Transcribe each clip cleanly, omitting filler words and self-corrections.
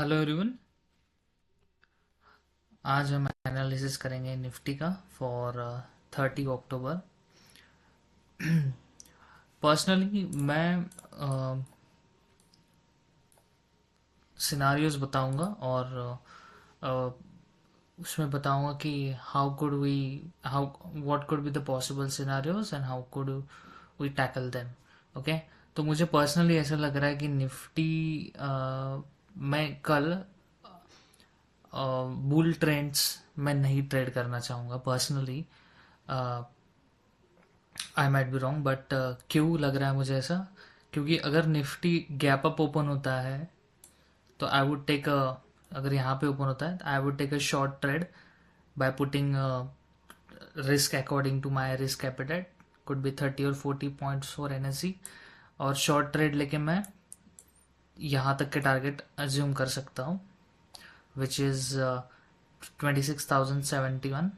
Hello everyone. आज हम analysis करेंगे निफ्टी का फॉर 30 अक्टूबर। पर्सनली मैं सिनारियोज बताऊंगा और उसमें बताऊंगा कि how what could be the possible scenarios and how could we tackle them. Okay, तो मुझे पर्सनली ऐसा लग रहा है कि निफ्टी मैं कल बुल ट्रेंड्स में नहीं ट्रेड करना चाहूँगा personally. I might be wrong but क्यों लग रहा है मुझे ऐसा? क्योंकि अगर निफ्टी गैप अप ओपन होता है तो आई वुड टेक अ, अगर यहाँ पे ओपन होता है I would take a short trade by putting risk according to my risk appetite, could be 30 और 40 पॉइंट्स फॉर एनएससी, और शॉर्ट ट्रेड लेके मैं यहाँ तक के टारगेट अज्यूम कर सकता हूँ विच इज़ 26,071।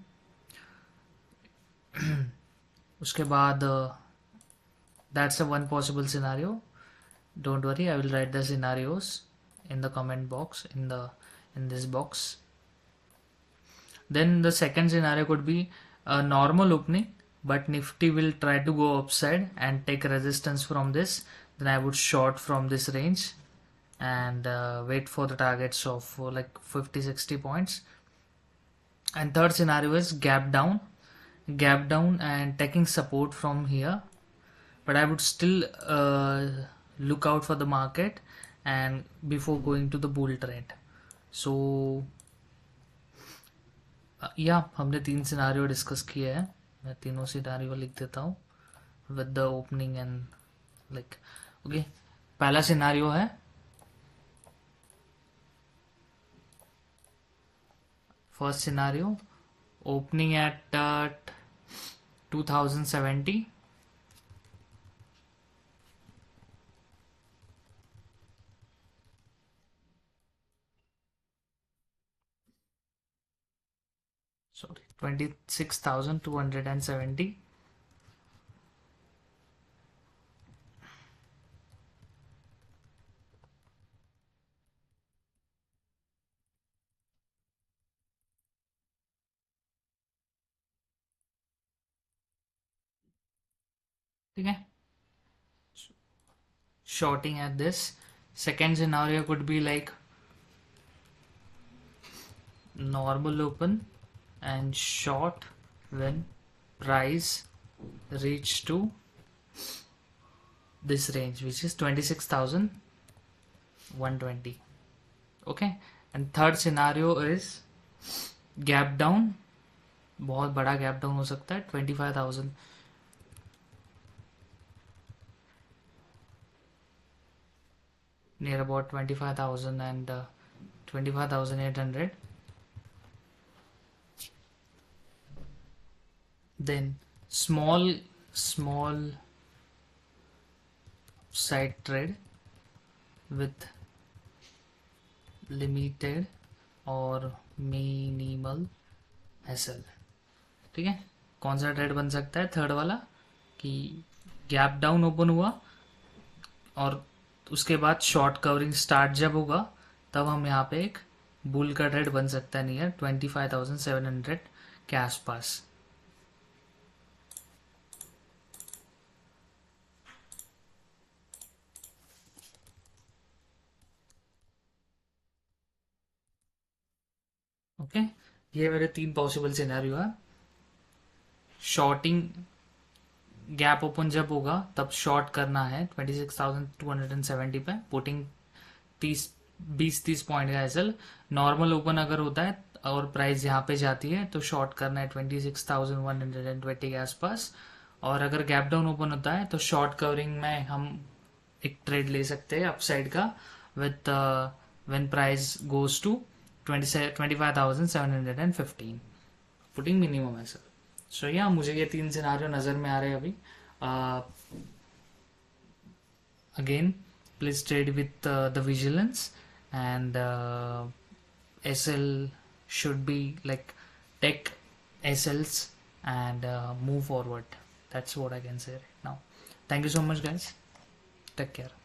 उसके बाद that's a one possible scenario. Don't worry, I will write the scenarios in the comment box, in this box. Then the second scenario could be a normal opening, but Nifty will try to go upside and take resistance from this. Then I would short from this range and wait for the targets of like 50-60 points. And third scenario is gap down and taking support from here, but I would still look out for the market and before going to the bull trend. So या हमने तीन scenario discuss किए हैं। मैं तीनों scenario लिख देता हूँ with the opening and like okay. पहला सिनारियो है, first scenario, opening eight 2070, sorry 26,270। ठीक है, shorting at this. Second scenario could be like normal open and short when price reach to this range which is 26,120. Okay, and third scenario is gap down, बहुत बड़ा gap down हो सकता है 25,000, near about 25,000 and 25,800. Then small side trade with limited और minimal hassle. ठीक है, कौन सा ट्रेड बन सकता है? थर्ड वाला, कि गैप डाउन ओपन हुआ और उसके बाद शॉर्ट कवरिंग स्टार्ट जब होगा तब हम यहाँ पे एक बुल का ट्रेड बन सकता है नियर 25,700 के आसपास। ओके, ये मेरे तीन पॉसिबल सिनेरियो है। शॉर्टिंग गैप ओपन जब होगा तब शॉर्ट करना है 26,270 पे, पुटिंग 20-30 पॉइंट का एसएल। नॉर्मल ओपन अगर होता है और प्राइस यहाँ पे जाती है तो शॉर्ट करना है 26,120 के आसपास। और अगर गैप डाउन ओपन होता है तो शॉर्ट कवरिंग में हम एक ट्रेड ले सकते हैं अपसाइड का with when price goes to 25,715, putting minimum है सर। सो या मुझे ये तीन सिनारियो नज़र में आ रहे हैं अभी। Again please trade with the vigilance and SL should be like take SLs and move forward. That's what I can say right now. Thank you so much, guys. Take care.